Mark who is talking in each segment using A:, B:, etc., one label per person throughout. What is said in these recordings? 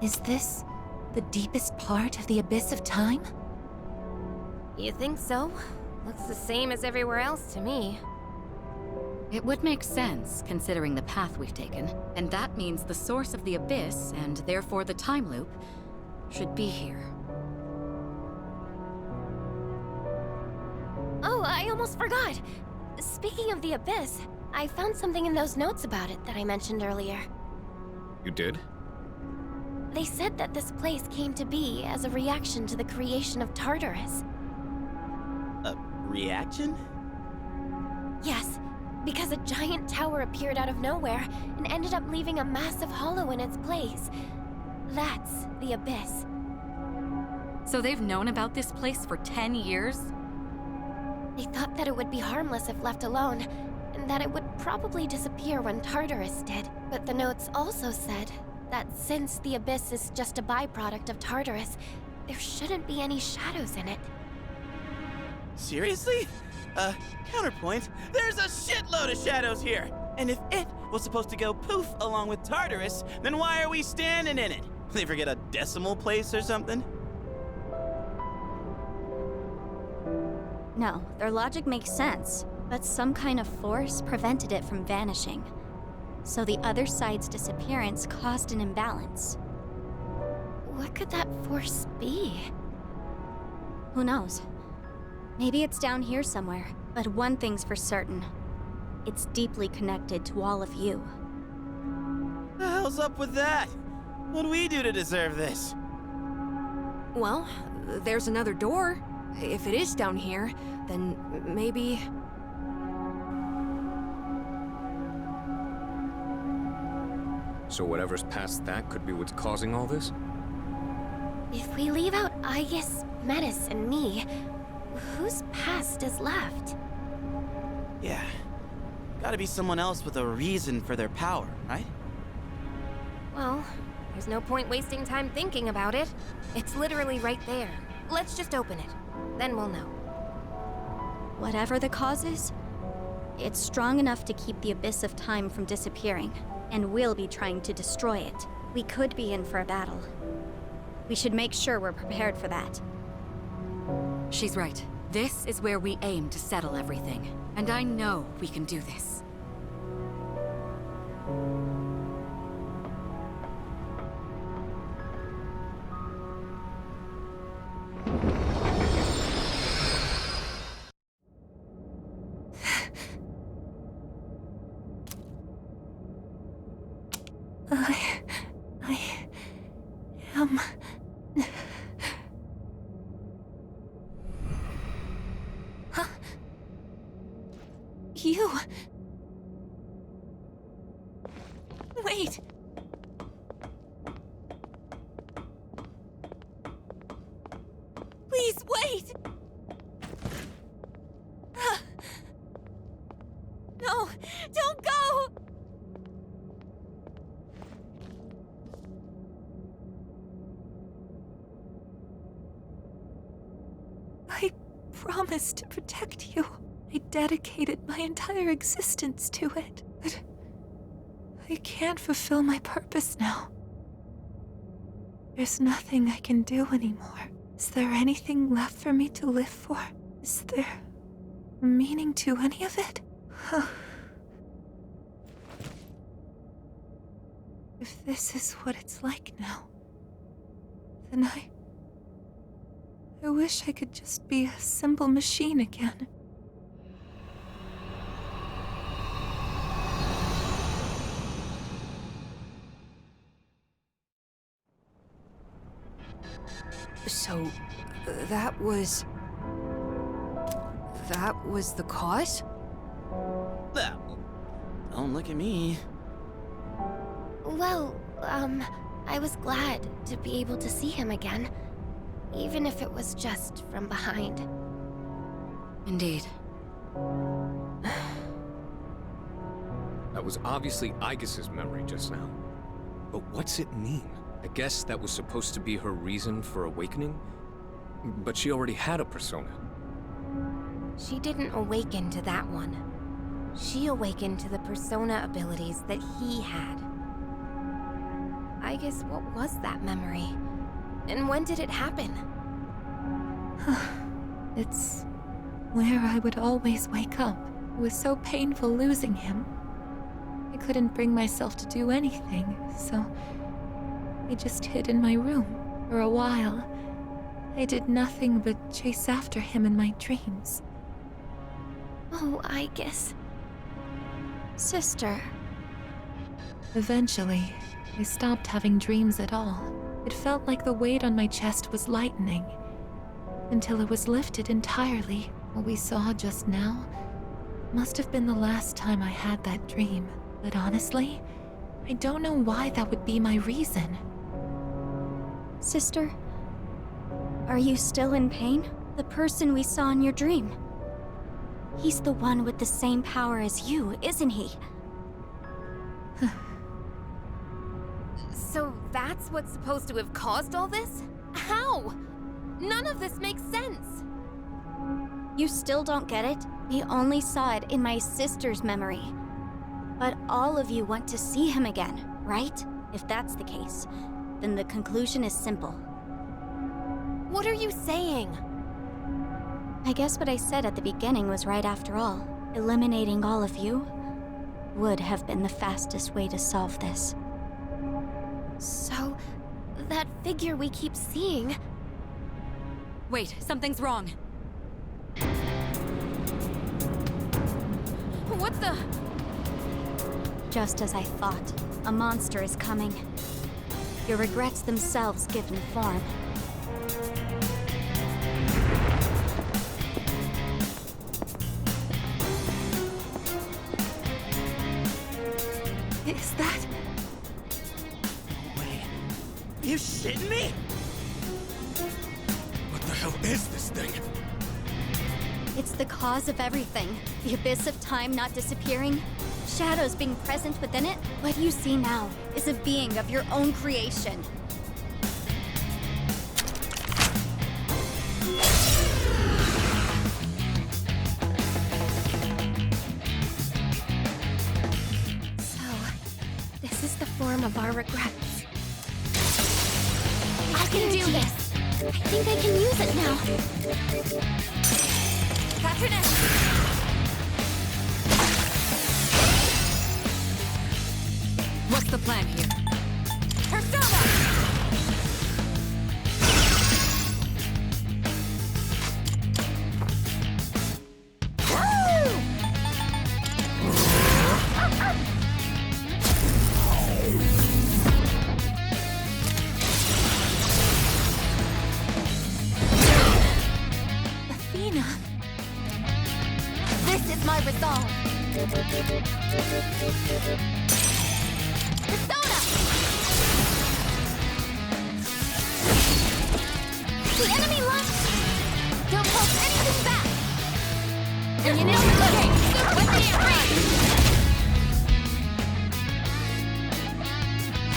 A: Is this the deepest part of the abyss of time?
B: You think so? Looks the same as everywhere else to me.
C: It would make sense, considering the path we've taken. And that means the source of the abyss, and therefore the time loop, should be here.
B: Oh, I almost forgot! Speaking of the abyss, I found something in those notes about it that I mentioned earlier.
D: You did?
B: They said that this place came to be as a reaction to the creation of Tartarus.
E: A reaction?
B: Yes, because a giant tower appeared out of nowhere and ended up leaving a massive hollow in its place. That's the abyss.
C: So they've known about this place for 10 years?
B: They thought that it would be harmless if left alone, and that it would probably disappear when Tartarus did. But the notes also said that since the abyss is just a byproduct of Tartarus, there shouldn't be any shadows in it.
E: Seriously? Counterpoint, there's a shitload of shadows here! And if it was supposed to go poof along with Tartarus, then why are we standing in it? They forget a decimal place or something?
F: No, their logic makes sense, but some kind of force prevented it from vanishing. So the other side's disappearance caused an imbalance.
B: What could that force be?
F: Who knows? Maybe it's down here somewhere, but one thing's for certain. It's deeply connected to all of you.
E: The hell's up with that? What'd we do to deserve this?
G: Well, there's another door. If it is down here, then maybe...
D: So whatever's past that could be what's causing all this?
B: If we leave out Aigis, Metis, and me, whose past is left?
E: Yeah. Gotta be someone else with a reason for their power, right?
B: Well, there's no point wasting time thinking about it. It's literally right there. Let's just open it. Then we'll know.
F: Whatever the cause is, it's strong enough to keep the abyss of time from disappearing, and we'll be trying to destroy it. We could be in for a battle. We should make sure we're prepared for that.
C: She's right. This is where we aim to settle everything. And I know we can do this.
A: I am... Huh? You... Wait! Please, wait! No! Don't go! I promised to protect you. I dedicated my entire existence to it. But I can't fulfill my purpose now. There's nothing I can do anymore. Is there anything left for me to live for? Is there meaning to any of it? If this is what it's like now, then I wish I could just be a simple machine again.
G: So, that was the cause?
E: Well, don't look at me.
B: Well, I was glad to be able to see him again. Even if it was just from behind.
C: Indeed.
D: That was obviously Aigis' memory just now. But what's it mean? I guess that was supposed to be her reason for awakening? But she already had a persona.
B: She didn't awaken to that one. She awakened to the persona abilities that he had. Aigis, what was that memory? And when did it happen?
A: It's where I would always wake up. It was so painful losing him. I couldn't bring myself to do anything, so I just hid in my room for a while. I did nothing but chase after him in my dreams.
B: Oh, Aigis.
F: Sister,
A: Eventually, I stopped having dreams at all. It felt like the weight on my chest was lightening, until it was lifted entirely. What we saw just now must have been the last time I had that dream. But honestly, I don't know why that would be my reason.
F: sister, are you still in pain? The person we saw in your dream. He's the one with the same power as you, isn't he?
B: So that's what's supposed to have caused all this? How? None of this makes sense.
F: You still don't get it? We only saw it in my sister's memory. But all of you want to see him again, right? If that's the case, then the conclusion is simple.
B: What are you saying?
F: I guess what I said at the beginning was right after all. Eliminating all of you would have been the fastest way to solve this.
B: So, that figure we keep seeing...
C: Wait, something's wrong.
B: What the...
F: Just as I thought, a monster is coming. Your regrets themselves given form.
A: Is that...
E: Wait, you shitting me?
D: What the hell is this thing?
F: It's the cause of everything. The abyss of time not disappearing, shadows being present within it. What you see now is a being of your own creation.
B: So, this is the form of our regrets. I can do this! I think I can use it now. Patronus!
C: What's the plan here?
B: Persona!
A: Athena?
B: This is my resolve. Persona! The enemy launch! Don't hold anything back! And you know it's okay! When they arrive!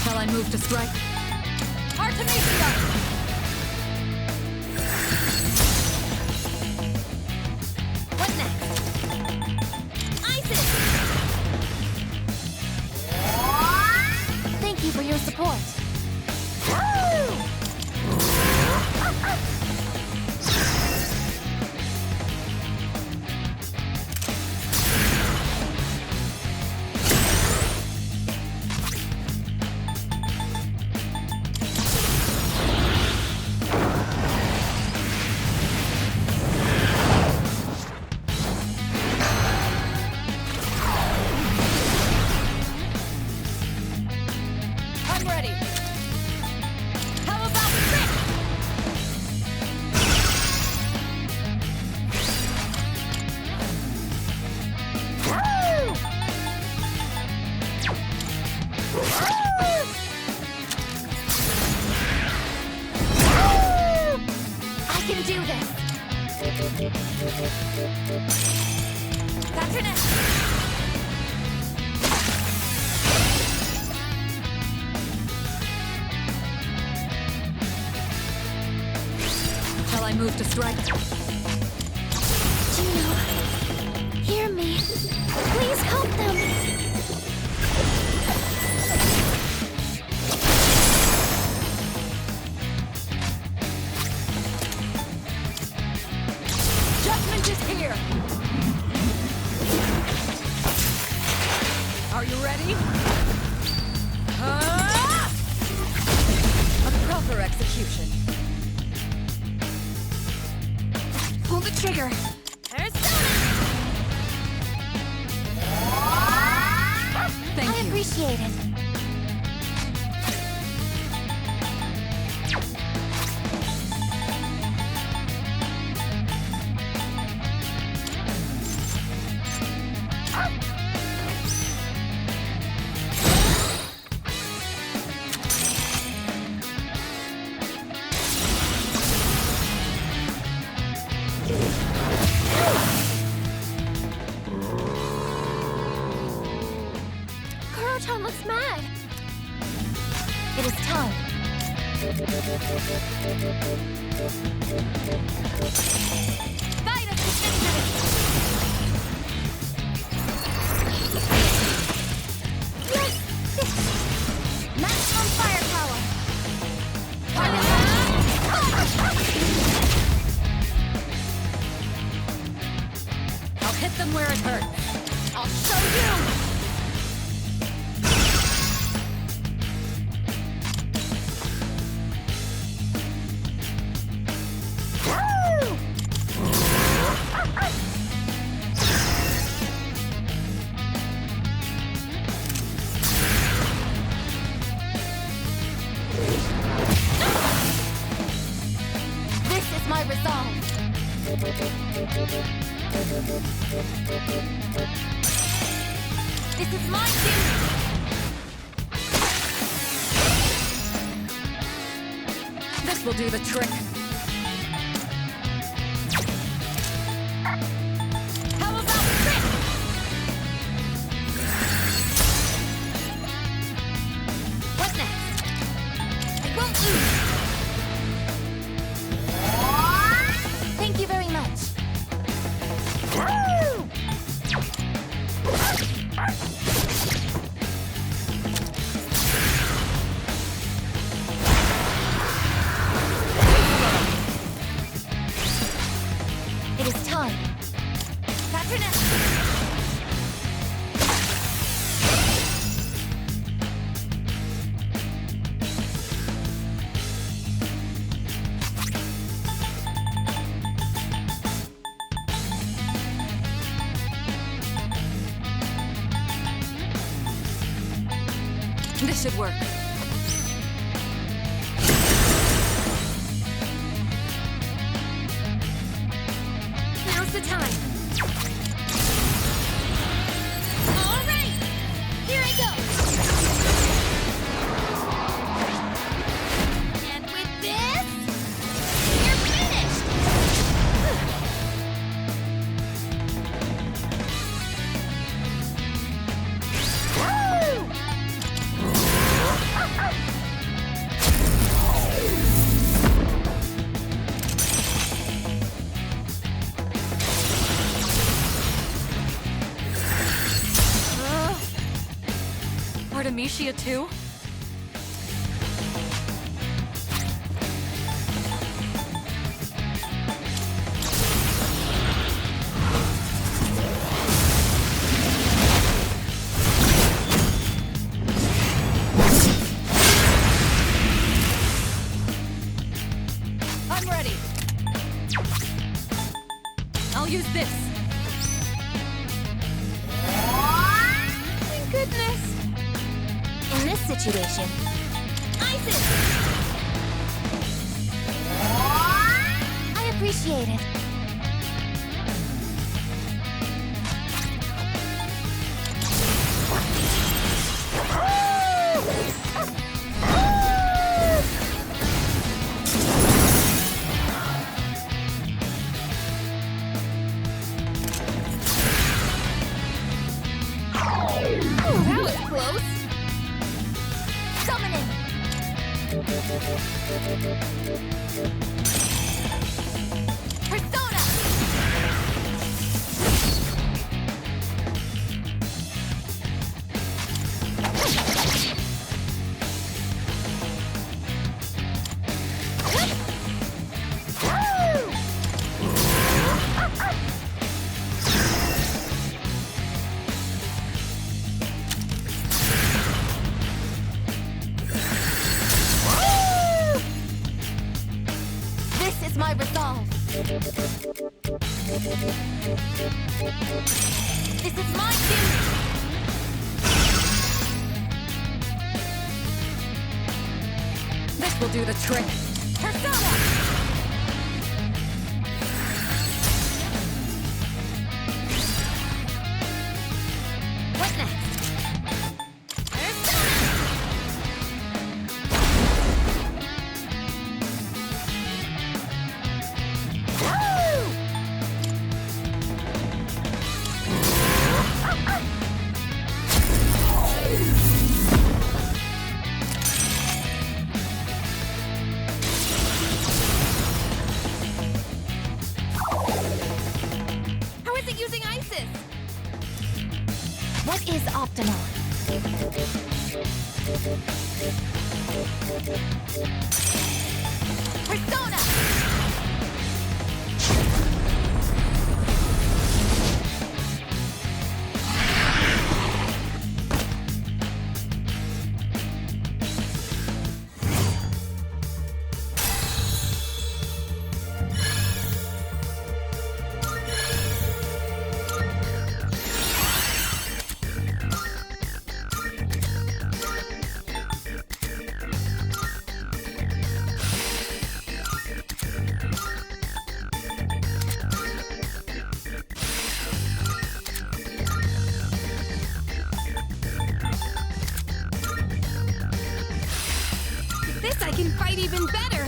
C: Shall I move to strike?
B: Artemisia! What next? Isis! Thank you for your support. I'm ready. How about trick? I can do this. Patronus!
C: Shall I move to strike?
B: Juno, hear me. Please help them.
G: execution. Pull the trigger. Thank
B: I
G: you.
B: appreciate it. Kuro-chan looks mad. It is time. Fight us to victory! Yes! Maximum firepower!
C: I'll hit them where it hurts.
B: I'll show you! This is my resolve. This is my duty.
C: This will do the trick.
B: How about this? What next? I won't lose. Thank you very much. It is time. Patroness!
C: This should work.
B: Now's the time. All right, here I go. And with this, you're finished.
C: Artemisia too? I'm ready. I'll use this.
B: Thank goodness. In this situation, Isis! I appreciate it. Ooh, that was close. Summoning! Persona! is my resolve. This is my duty.
G: This will do the trick.
B: Persona! What next? Persona! Woo! How is it using Isis? What is optimal? Persona! This I can fight even better!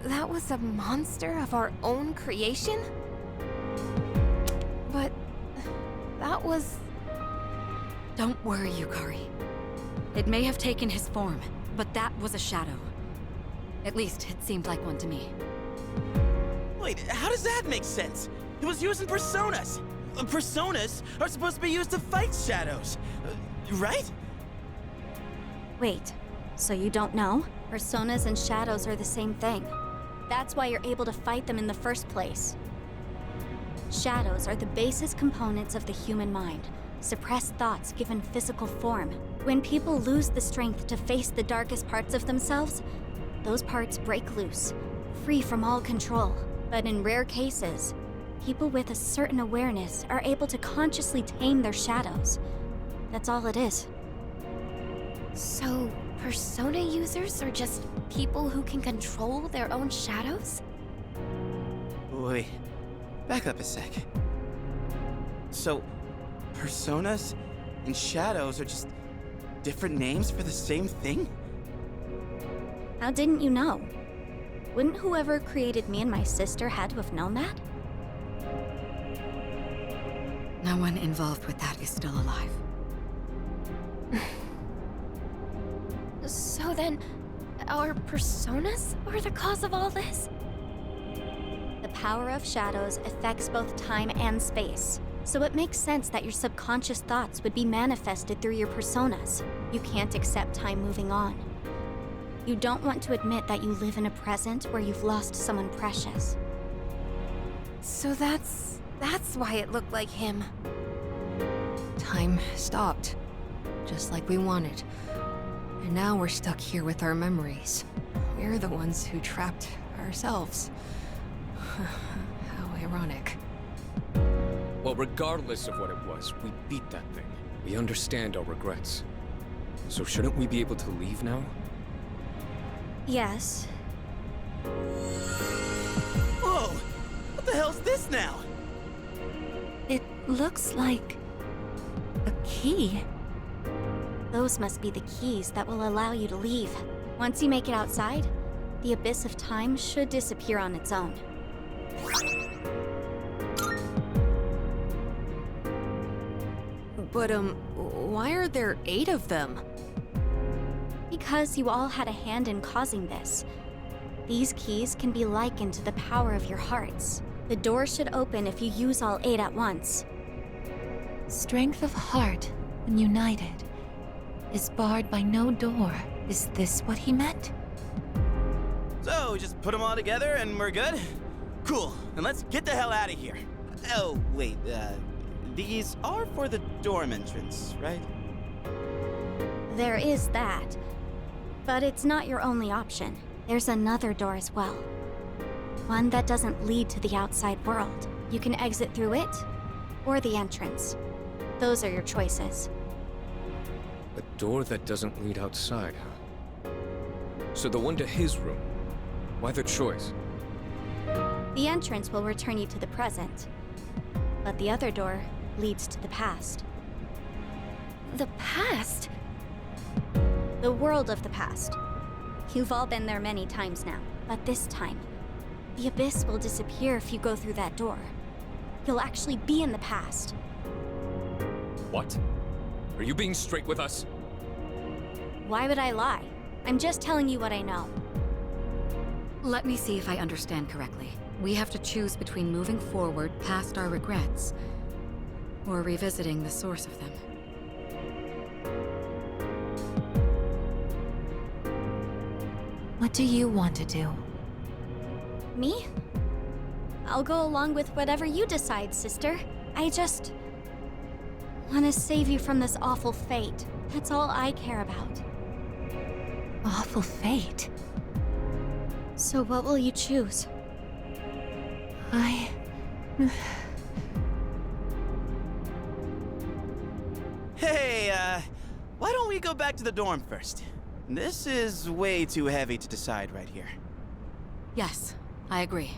B: That was a monster of our own creation? But that was...
C: Don't worry, Yukari. It may have taken his form, but that was a shadow. At least, it seemed like one to me.
E: Wait, how does that make sense? It was using personas. Personas are supposed to be used to fight shadows, right?
F: Wait, so you don't know? Personas and shadows are the same thing. That's why you're able to fight them in the first place. Shadows are the basis components of the human mind, suppressed thoughts given physical form. When people lose the strength to face the darkest parts of themselves, those parts break loose, free from all control. But in rare cases, people with a certain awareness are able to consciously tame their shadows. That's all it is.
B: So, persona users are just people who can control their own shadows?
E: Wait, back up a sec. So, personas and shadows are just different names for the same thing?
F: How didn't you know? Wouldn't whoever created me and my sister had to have known that?
C: No one involved with that is still alive.
B: So then, our personas are the cause of all this?
F: The power of shadows affects both time and space. So it makes sense that your subconscious thoughts would be manifested through your personas. You can't accept time moving on. You don't want to admit that you live in a present where you've lost someone precious.
G: So that's why it looked like him. Time stopped. just like we wanted. And now we're stuck here with our memories. We're the ones who trapped ourselves. How ironic.
D: Well, regardless of what it was, we beat that thing. We understand our regrets. So shouldn't we be able to leave now?
F: Yes.
E: Whoa! What the hell's this now?
A: It looks like a key.
F: Those must be the keys that will allow you to leave. Once you make it outside, the Abyss of Time should disappear on its own.
G: But, why are there 8 of them?
F: Because you all had a hand in causing this. These keys can be likened to the power of your hearts. The door should open if you use all 8 at once.
A: Strength of heart, when united, is barred by no door. Is this what he meant?
E: So, just put them all together and we're good? Cool, then let's get the hell out of here. Oh, wait, these are for the dorm entrance, right?
F: There is that. But it's not your only option. There's another door as well. One that doesn't lead to the outside world. You can exit through it, or the entrance. Those are your choices.
D: A door that doesn't lead outside, huh? So the one to his room. Why the choice?
F: The entrance will return you to the present. But the other door leads to the past.
B: The past?
F: The world of the past. You've all been there many times now, but this time, the Abyss will disappear if you go through that door. You'll actually be in the past.
D: What? Are you being straight with us?
F: Why would I lie? I'm just telling you what I know.
C: Let me see if I understand correctly. We have to choose between moving forward past our regrets, or revisiting the source of them.
A: What do you want to do?
F: Me? I'll go along with whatever you decide, sister. I just want to save you from this awful fate. That's all I care about.
A: Awful fate.
F: So what will you choose?
E: Hey, why don't we go back to the dorm first? This is way too heavy to decide right here.
C: Yes, I agree.